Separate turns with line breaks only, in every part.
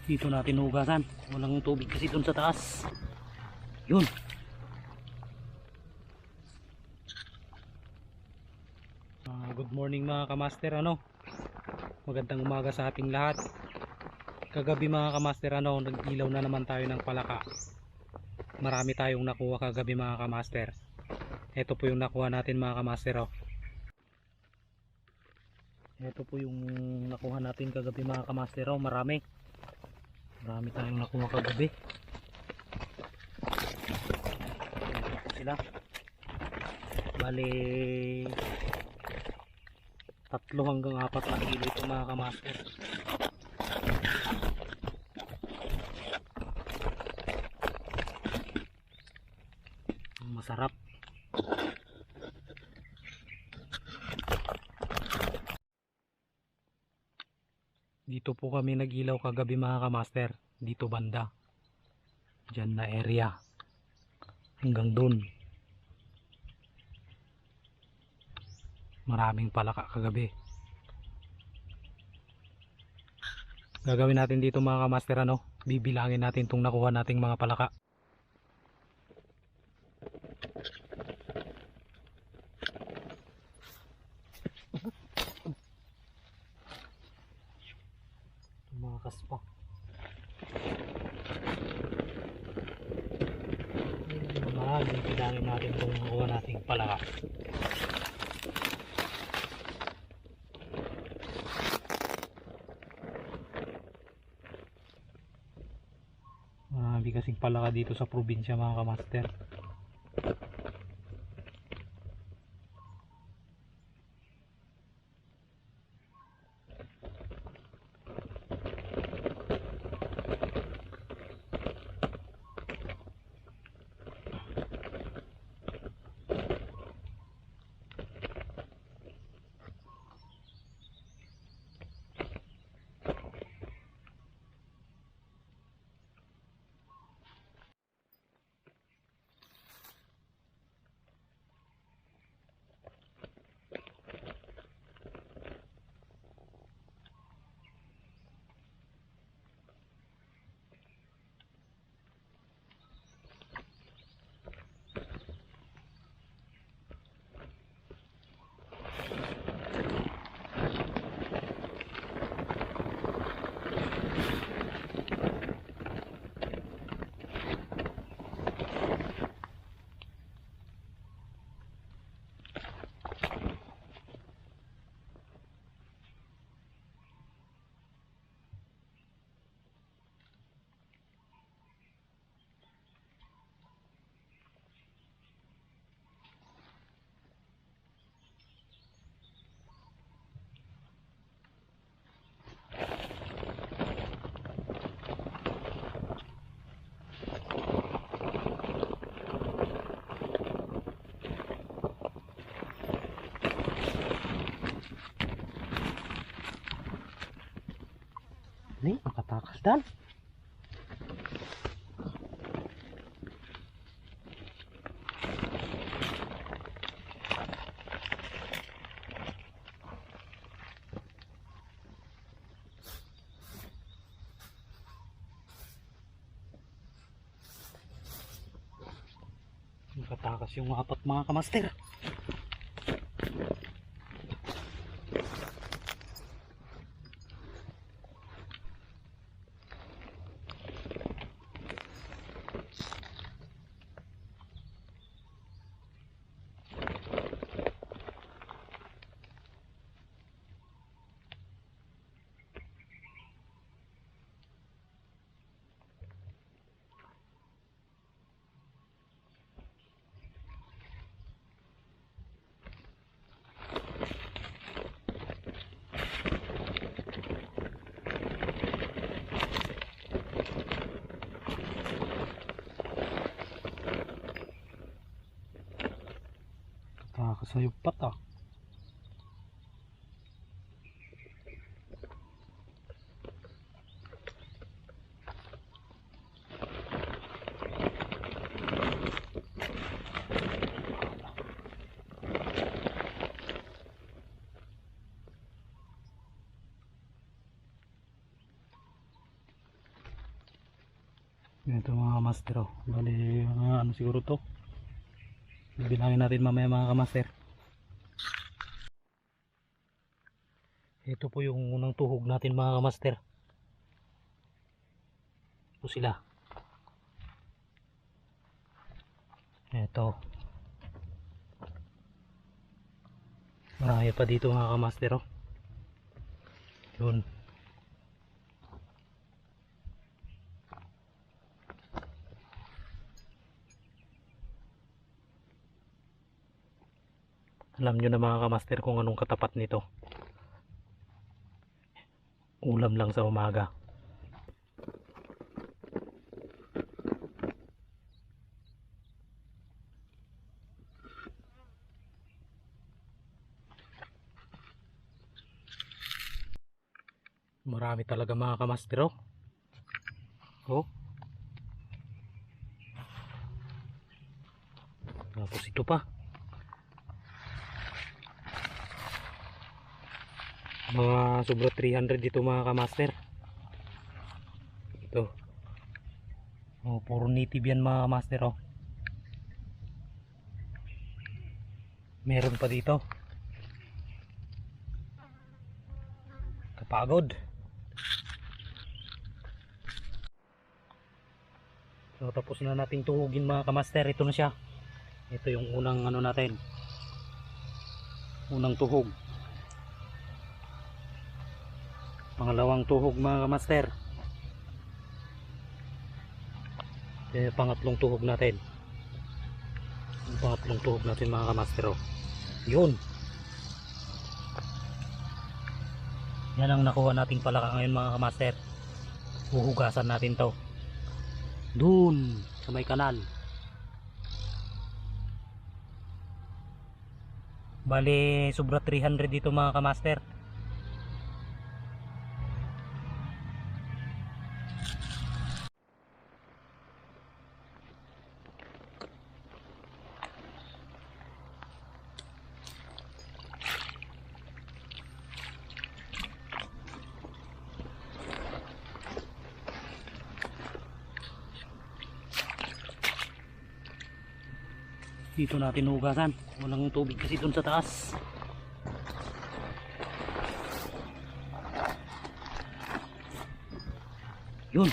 Dito natin hugasan. Walang tubig kasi dun sa taas. Yun. Good morning mga kamaster, ano? Magandang umaga sa ating lahat. Kagabi mga kamaster, ano, nag-ilaw na naman tayo ng palaka. Marami tayong nakuha kagabi mga kamaster. Ito po yung nakuha natin mga kamaster, oh. Ito po yung nakuha natin kagabi mga kamaster, oh. Marami tayong nakuha kagabi. Ito sila. Bali 3 hanggang 4 na kilo ito mga kamaster. Masarap. Dito po kami nag-ilaw kagabi mga kamaster. Dito banda. Diyan na area. Hanggang dun. Maraming palaka kagabi. Gagawin natin dito mga kamaster, ano? Bibilangin natin itong nakuha nating mga palaka. Mga kaspa. Bibilangin natin itong nakuha nating palaka. Marami kasing palaka dito sa probinsya mga kamaster. Ini nakatakas dan. Nakatakas yung 4 mga kamaster. Nakakasayupat ah. Ito mga kamaster, oh. Bali, ano siguro to. Bibilangin natin mamaya mga kamaster. Ito po yung unang tuhog natin mga kamaster. Ito sila. Ito. Marami pa dito mga kamaster, oh. Yun. Alam nyo na mga kamaster kung anong katapat nito. Ulam lang sa umaga. Marami talaga mga kamaster, oh. Oh. Tapos ito pa. Mga sobra 300 dito mga kamaster. Ito. Oh, puro native yan mga kamaster, oh. Meron pa dito. Kapagod. So, tapos na nating tuhugin mga kamaster. Ito na siya. Ito yung unang ano natin. Unang tuhog. Pangalawang tuhog mga kamaster. Pangatlong tuhog natin. Yung pangatlong tuhog natin mga kamaster, oh. Yun. Yan ang nakuha nating palaka ngayon mga kamaster. Huhugasan natin to dun sa may kanal. Bali sobra 300 dito mga kamaster. Dito natin hugasan. Walang tubig kasi dun sa taas. Yun.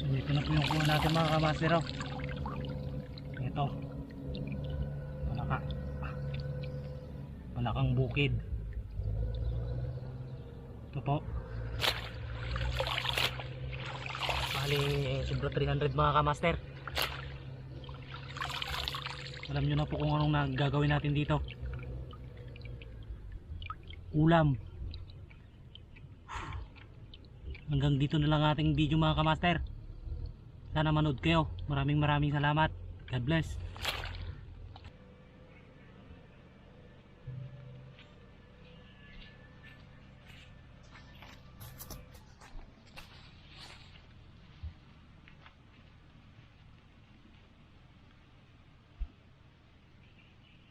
Ito na po yung kuha natin mga kamaster. Oh. Ito. Malakang bukid. Ito po. Bali, sobra 300 mga kamaster. Alam nyo na po kung anong gagawin natin dito. Ulam. Hanggang dito na lang ating video mga kamaster. Sana manood kayo. Maraming salamat. God bless.